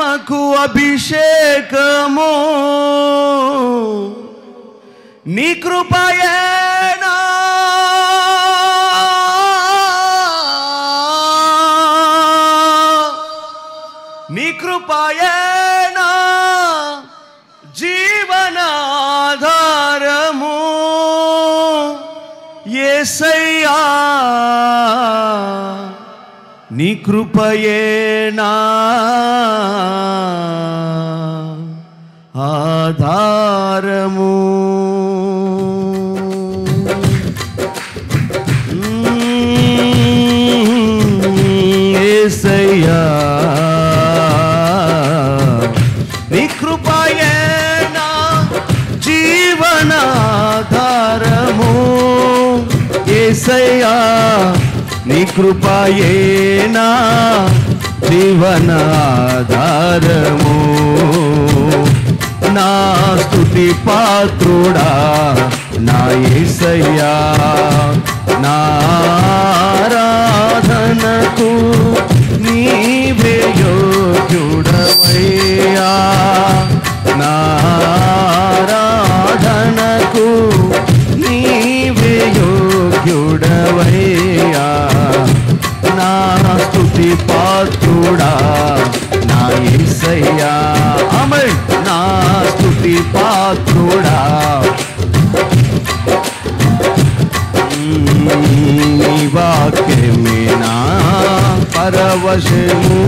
ఆత్మకు అభిషేకము నీ కృపయేనా నీ కృపయేనా జీవనాధారము యేసయ్యా నీ కృపయేనా ఆధారము యేసయ్యా నీ కృపయేనా జీవనాధారము యేసయ్యా నీ కృపయేనా జీవనాధారము నా స్తుతి పాత్రుడా నా యేసయ్యా నా ఆరాధనకు నీవే యోగ్యుడవయ్యా నా ఆరాధనకు నీవే యోగ్యుడవయ్యా నా స్తుతి పాత్రుడా నా యేసయ్యా ఆమేన్ నా స్తుతి పాత్రుడా నీ వాక్యమే నా పరవశము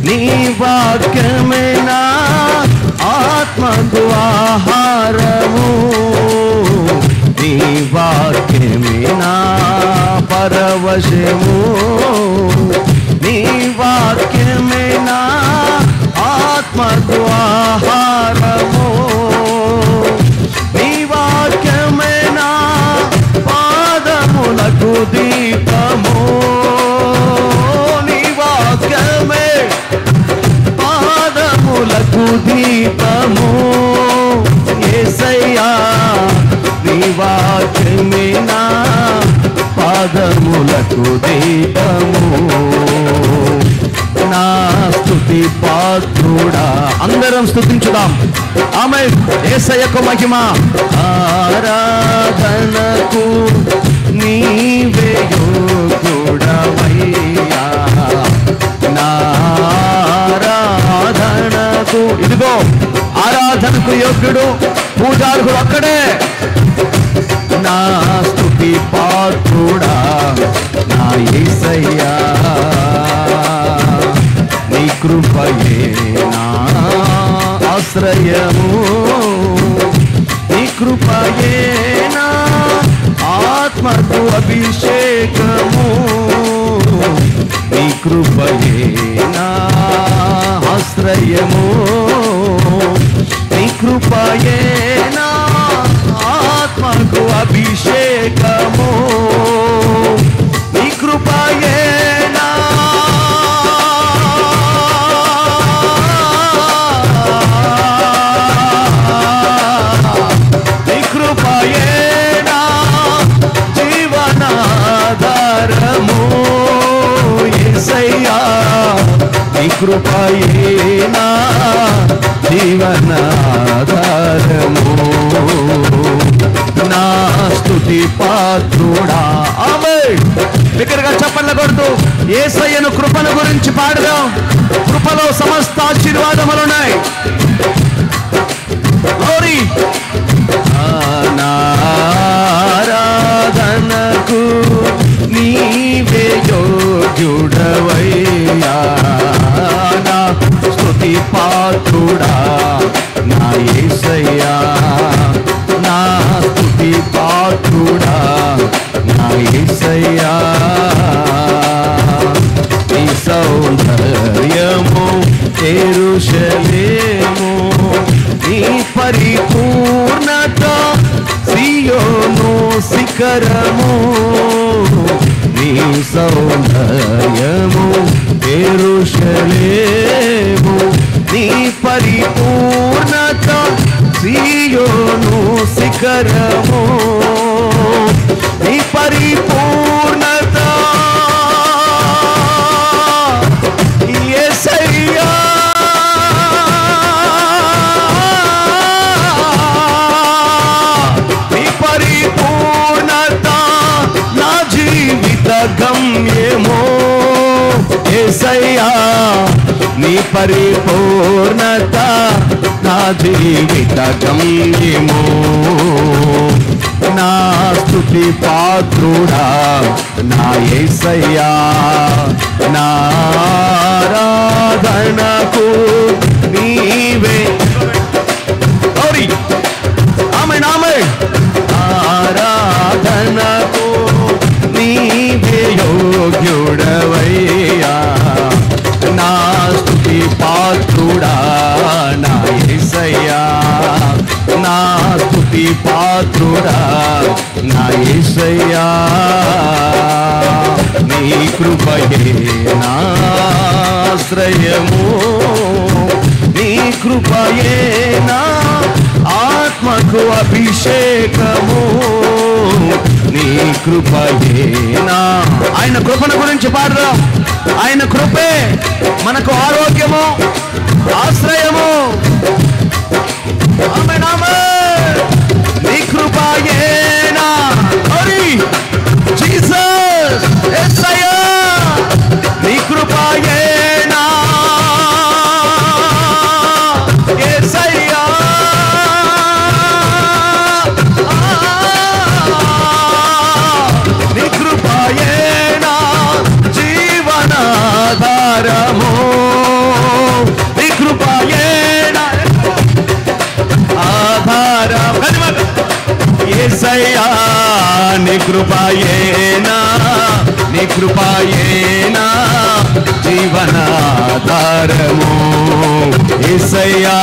నీ వాక్యమే నా ఆత్మకు ఆహారము నీ వాక్యమే నా పరవశము నీ వాక్యమే నా ఆత్మకు ఆహారము నీ వాక్యమే నా పాదములకు దీపము నీ వాక్యమే పాదములకు దీపము యేసయ్యా నీ వాక్యమే నా పాదములకు దీపము నా స్తుతి పాత్రుడా అందరం స్తుతించుదాం ఆమేన్ యేసయ్యకు మహిమ ఆరాధనకు నీవే యోగ్యుడవయ్యా నా ఆరాధనకు ఇదిగో ఆరాధనకు యోగ్యుడు పూజారుడు ఒక్కడే నా స్తుతి పాత్రుడా నా యేసయ్యా నీ కృపయే నా ఆశ్రయము నీ కృపయే నా ఆత్మకు అభిషేకము నీ కృపయే నా ఆశ్రయము నీ కృపయే నా ఆత్మకు అభిషేకము నీ కృపయే నా నీ కృపయే నా జీవనాధారము యేసయ్యా నీ కృపయే నా జీవనాధారము నా స్తుతి పాత్రుడా ఆమేన్ బిగ్గరగా చప్పట్లు కొడుతూ యేసయ్యను కృపను గురించి పాడదాం కృపలో సమస్త ఆశీర్వాదములున్నాయి గ్లోరీ నా ఆరాధనకు నీవే యోగ్యుడవయ్యా నా స్తుతి పాత్రుడా నా యేసయ్యా నా స్తుతి పాత్రుడా నా యేసయ్యా నీ సౌందర్యము యెరూషలేము నీ పరిపూర్ణత సియోను శిఖరము నీ సౌందర్యము భాగ్యము యేసయ్యా నీ పరిపూర్ణత నా జీవిత గమ్యము నా స్తుతి పాత్రుడా నా యేసయ్యా నా ఆరాధనకు నీవే ఆమేన్ ఆమేన్ ఆరాధనకు నీవే యోగ్యుడవయ్యా నా స్తుతి పాత్రుడా నా యేసయ్యా నా స్తుతి పాత్రుడా నా యేసయ్యా నీ కృపయే నా ఆశ్రయము నీ కృపయే నా ఆత్మకు అభిషేకము నీ కృపయే నా ఆయన కృపను గురించి పాడరా ఆయన కృపే మనకు ఆరోగ్యము ఆశ్రయము ఆమేన్ ఆమేన్ నీ కృపయే నా హరి జీసస్ యేసయ్యా నీ కృపయే నా యేసయ్యా నీ కృపయే నా జీవనాధారము నీ కృపయే నా ఆధారం యేసయ్యా నీ కృపయే నా జీవనాధారము యేసయ్యా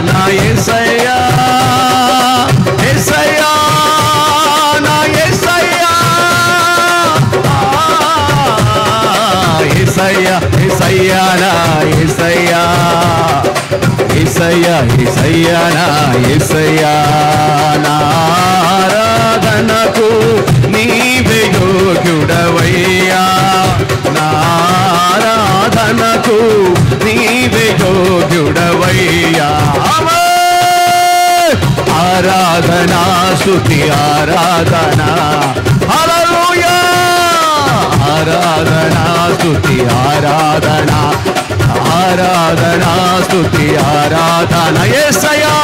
నా యేసయ్యా యేసయ్యా నా యేసయ్యా యేసయ్యా యేసయ్యా నా యేసయ్యా యేసయ్యా యేసయ్యా నా యేసయ్యా నా ఆరాధనకు నీవే యోగ్యుడవయ్యా నా ఆరాధనకు నీవే యోగ్యుడవయ్యా ఆరాధనా స్తుతి ఆరాధన హల్లెలూయా ఆరాధనా స్తుతి ఆరాధన ఆరాధనా స్తుతి ఆరాధన యేసయ్యా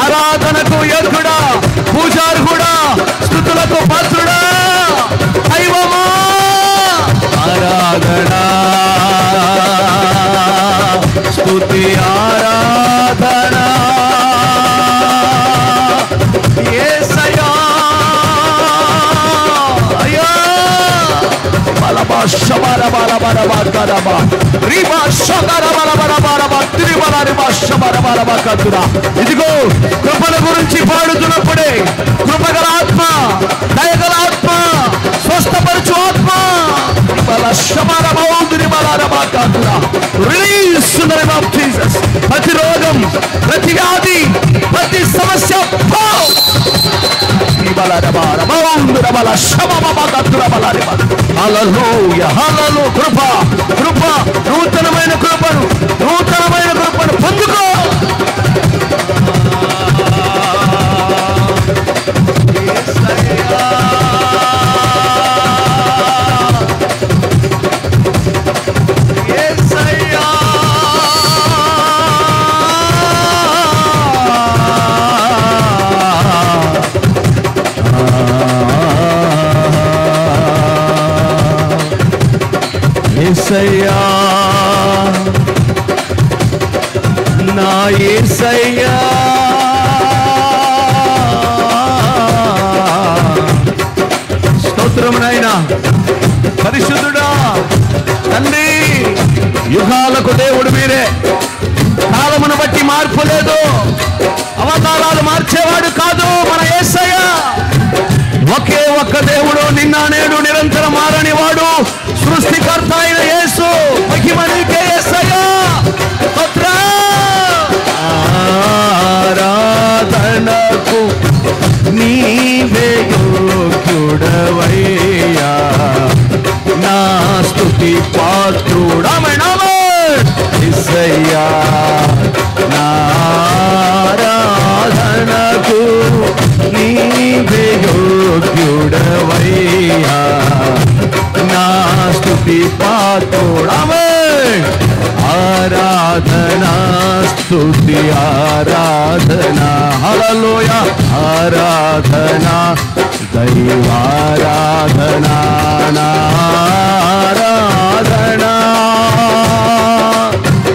ఆరాధనకు యోగ్యుడా పూజార్హుడా స్తుతులకు పాత్రుడా దైవమా ఆరాధనా స్తుతి ఆరాధన యేసయ్యా అయ్యా బలబా శబర బలబర బకరబ రిబా శబర బలబర బరబ త్రిబల రిబా శబర బలబ కతురా ఇదిగో కృపల గురించి పాడుతున్నప్పుడే కృపగల ఆత్మ దయగల ఆత్మ స్వస్థపరచు ఆత్మ బల శబర బౌద్రి బల రబ కతురా release in the name of Jesus ప్రతి రోగం ప్రతి వ్యాధి ప్రతి సమస్య హల్లెలూయా హల్లెలూయా కృప కృప నూతనమైన కృపను పొందుకో యేసయ్యా నా యేసయ్యా స్తోత్రం నాయనా పరిశుద్ధుడా తండ్రి యుగాలకు దేవుడు మీరే కాలమును బట్టి మార్పు లేదు అవతారాలు మార్చేవాడు కాదు మన యేసయ్యా ఒకే ఒక్క దేవుడు నిన్న నేడు నిరంతరం మారని వాడు సృష్టికర్త అయిన యేసు మహిమ నీకే యేసయ్యా ఆరాధనకు నీవే యోగ్యుడవయ్యా నా స్తుతి పాత్రుడా యేసయ్యా నా ఆరాధనకు నీవే యోగ్యుడవయ్యా నా స్తుతి పాత్రుడవే. ఆరాధనా స్తుతి ఆరాధనా హల్లెలూయా ఆరాధనా దైవారాధనా ఆరాధనా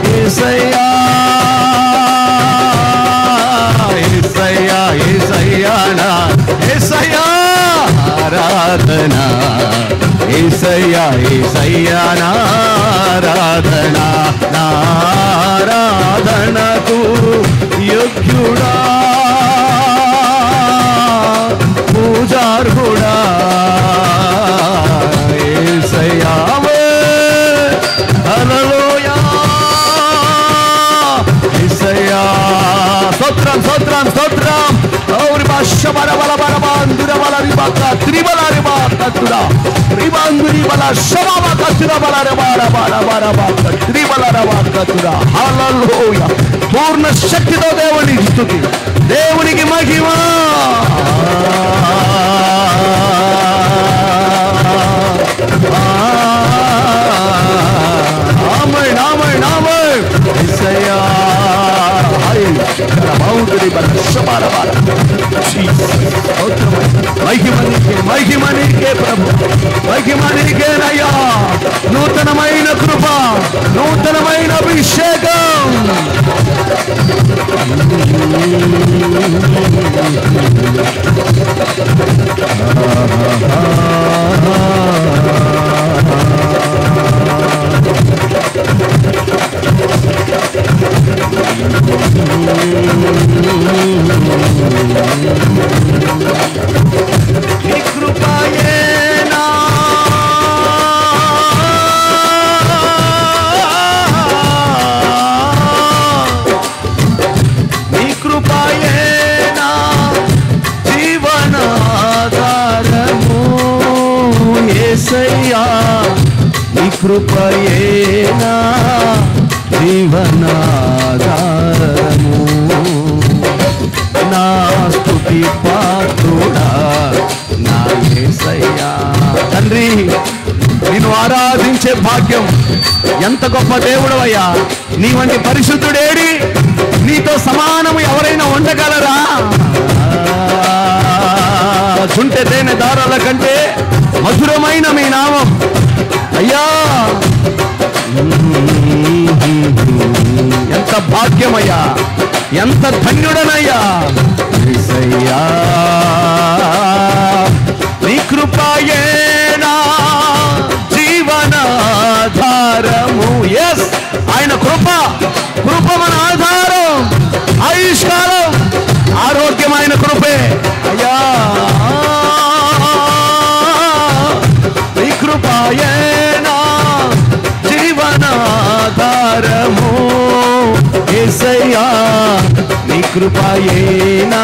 యేసయ్యా యేసయ్యా యేసయ్యానా యేసయ్యా ఆరాధనా యేసయ్యా యేసయ్యానా ఆరాధనా ఆరాధనకు యోగ్యుడా పూజార్హుడా యేసయ్యా హల్లెలూయా యేసయ్యా స్తోత్రం స్తోత్రం స్తోత్రం గౌరి భాష బల బల బల బాందుర బల రిబాక త్రిబల రిబాక తురా రిబాందురి బల శబాబ కతుర బల రబార బల బల బాక త్రిబల రబాక తురా హల్లెలూయా పూర్ణ శక్తితో దేవునికి స్తుతి దేవునికి మహిమ ఆమేన్ ఆమేన్ ఆమేన్ యేసయ్యా మహిమ నీకే ప్రభు మహిమ నీకేనయ్యా నూతనమైన కృప నూతనమైన అభిషేకం నీ కృపయేనా నీ కృపయేనా జీవనాధారము యేసయ్యా నీ కృపయేనా జీవనాధారము నా స్తుతి పాత్రుడా నా యేసయ్యా తండ్రి నిన్ను ఆరాధించే భాగ్యం ఎంత గొప్ప దేవుడవయ్యా నీ వంటి పరిశుద్ధుడేడి నీతో సమానము ఎవరైనా ఉండగలరా చుంటె తేనె దారాల కంటే మధురమైన మీ నామం అయ్యా ఎంత భాగ్యమయ్యా ఎంత ధన్యుడనయ్యా యేసయ్యా నీ కృపయేనా జీవనాధారము ఎస్ ఆయన కృప మన ఆధారం ఆయుష్కాలం ఆరోగ్యమైన కృపే అయ్యా నీ కృపయేనా జీవనాధారము యేసయ్యా నీ కృపయేనా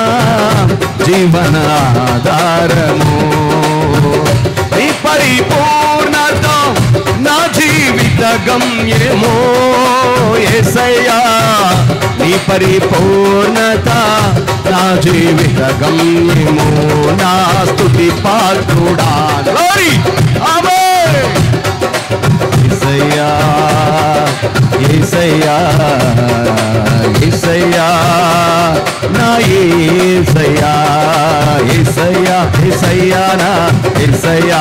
జీవనాధారము నీ పరిపూర్ణత నా జీవిత గమ్యమో యేసయ్యా నీ పరిపూర్ణత నా జీవిత గమ్యమో నా స్తుతి పాత్రుడా గ్లోరీ ఆమేన్ యేసయ్యా యేసయ్యా యేసయ్యా నా యేసయ్యా యేసయ్యా యేసయ్యా నా యేసయ్యా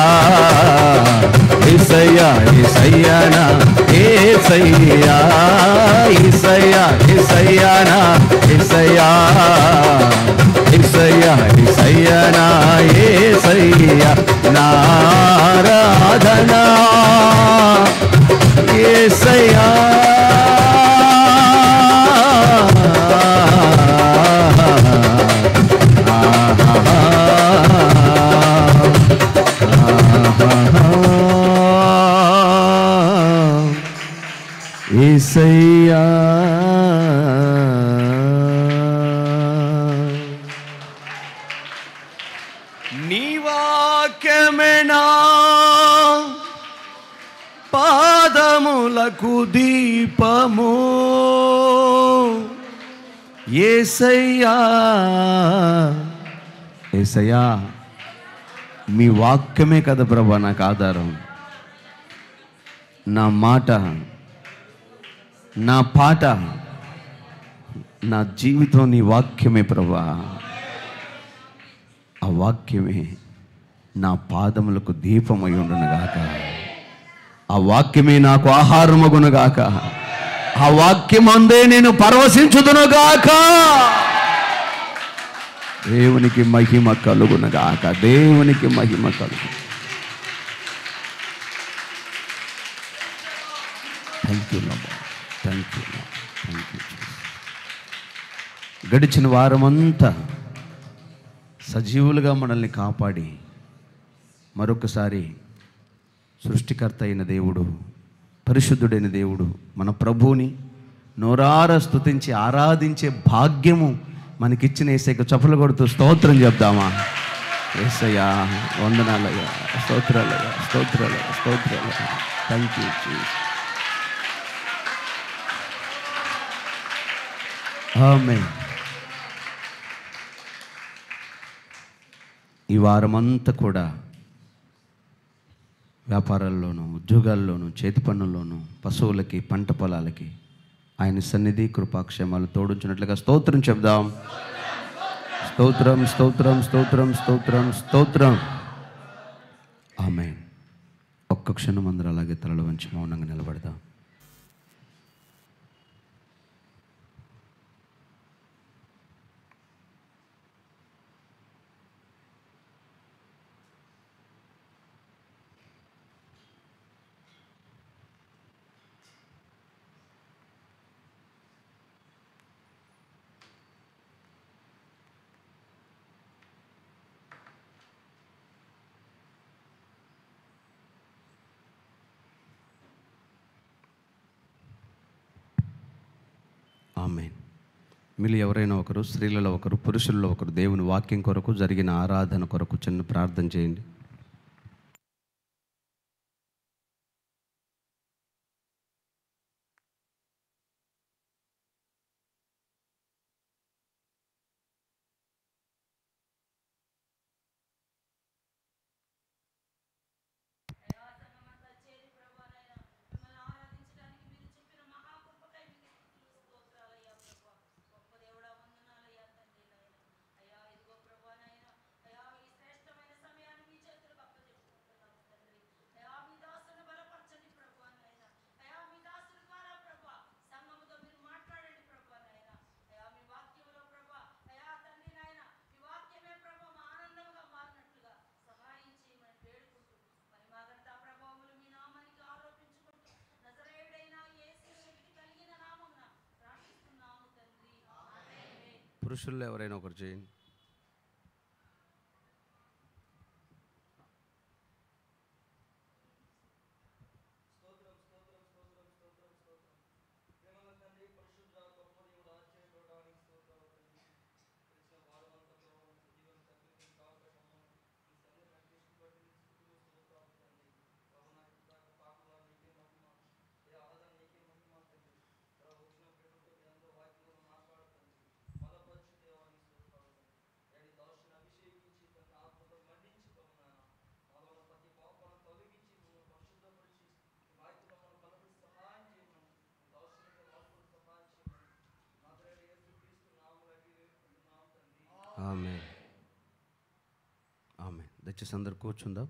యేసయ్యా యేసయ్యా నా యేసయ్యా యేసయ్యా యేసయ్యా నా యేసయ్యా యేసయ్యా యేసయ్యా నా యేసయ్యా నా ఆరాధనా యేసయ్యా యేసయ్యా నీ వాక్యమేనా పాదములకు దీపము యేసయ్యా యేసయ్యా మీ వాక్యమే కదా ప్రభా నాకు ఆధారం నా మాట, నా పాట, నా జీవితం నీ వాక్యమే ప్రభా. ఆ వాక్యమే నా పాదములకు దీపమై ఉండునుగాక. ఆ వాక్యమే నాకు ఆహారమగునుగాక. ఆ వాక్యమందే నేను పరవశించుదునుగాక. దేవునికి మహిమ కలుగునుగాక. దేవునికి మహిమ కలుగు. Thank you lord, thank you lord, thank you. గడిచిన వారమంతా సజీవులుగా మనల్ని కాపాడి మరొకసారి సృష్టికర్త అయిన దేవుడు, పరిశుద్ధుడైన దేవుడు, మన ప్రభువుని నోరార స్తుతించి ఆరాధించే భాగ్యము మనకిచ్చిన యేసయ్యకు చప్పట్లు కొడుతూ స్తోత్రం చెప్దామా? యేసయ్యా వందనాలయ్యా, స్తోత్రాలయ్యా, స్తోత్రాలయ్యా, స్తోత్రాలయ్యా. Thank you Jesus. ఆమేన్. ఈ వారమంతా కూడా వ్యాపారాల్లోనూ, ఉద్యోగాల్లోనూ, చేతి పనుల్లోనూ, పశువులకి, పంట పొలాలకి ఆయన సన్నిధి కృపాక్షేమాలు తోడుంచినట్లుగా స్తోత్రం చెప్దాం. స్తోత్రం, స్తోత్రం, స్తోత్రం, స్తోత్రం, స్తోత్రం. ఆమేన్. ఒక్క క్షణం అందరూ అలాగే తలలు వంచి మౌనంగా నిలబడదాం. ఆమేన్. మీరు ఎవరైనా ఒకరు, స్త్రీలలో ఒకరు, పురుషుల్లో ఒకరు దేవుని వాక్యం కొరకు, జరిగిన ఆరాధన కొరకు చిన్న ప్రార్థన చేయండి. పురుషుల్లో ఎవరైనా ఒకరు చేయండి. ఆమేన్. ఆమేన్. దయచేసి అందరు కూర్చుందాం.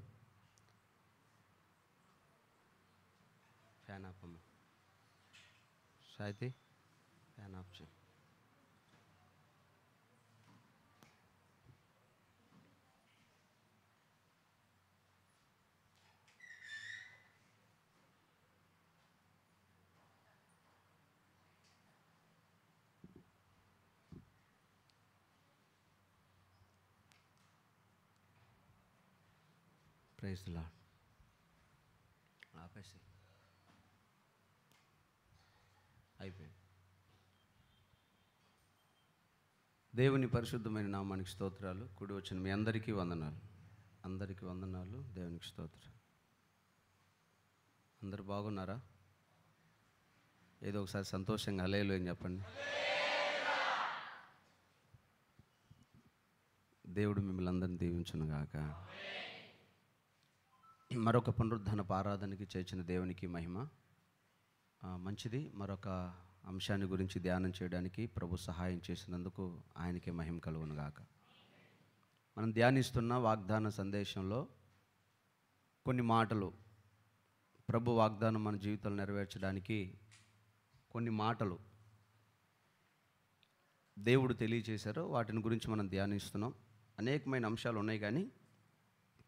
ఫ్యాన్ ఆఫ్ అమ్మా. సాయితి ఫ్యాన్ ఆఫ్ చేయి. Praise the lord. ఆపేసి అయిపోయింది. దేవుని పరిశుద్ధమైన నామానికి స్తోత్రాలు. కూడి వచ్చిన మీ అందరికీ వందనాలు. అందరికీ వందనాలు. దేవునికి స్తోత్రం. అందరు బాగున్నారా? ఏదో ఒకసారి సంతోషంగా హల్లెలూయా అని చెప్పండి. దేవుడు మిమ్మల్ని అందరిని దీవించును గాక. మరొక పునరుద్ధానపు ఆరాధనకి చేర్చిన దేవునికి మహిమ. మంచిది. మరొక అంశాన్ని గురించి ధ్యానం చేయడానికి ప్రభు సహాయం చేసినందుకు ఆయనకే మహిమ కలుగును గాక. మనం ధ్యానిస్తున్న వాగ్దాన సందేశంలో కొన్ని మాటలు, ప్రభు వాగ్దానం మన జీవితంలో నెరవేర్చడానికి కొన్ని మాటలు దేవుడు తెలియచేశారో వాటిని గురించి మనం ధ్యానిస్తున్నాం. అనేకమైన అంశాలు ఉన్నాయి, కానీ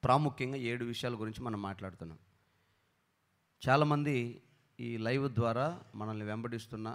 ప్రాముఖ్యంగా 7 విషయాల గురించి మనం మాట్లాడుతున్నాం. చాలామంది ఈ లైవ్ ద్వారా మనల్ని వెంబడిస్తున్న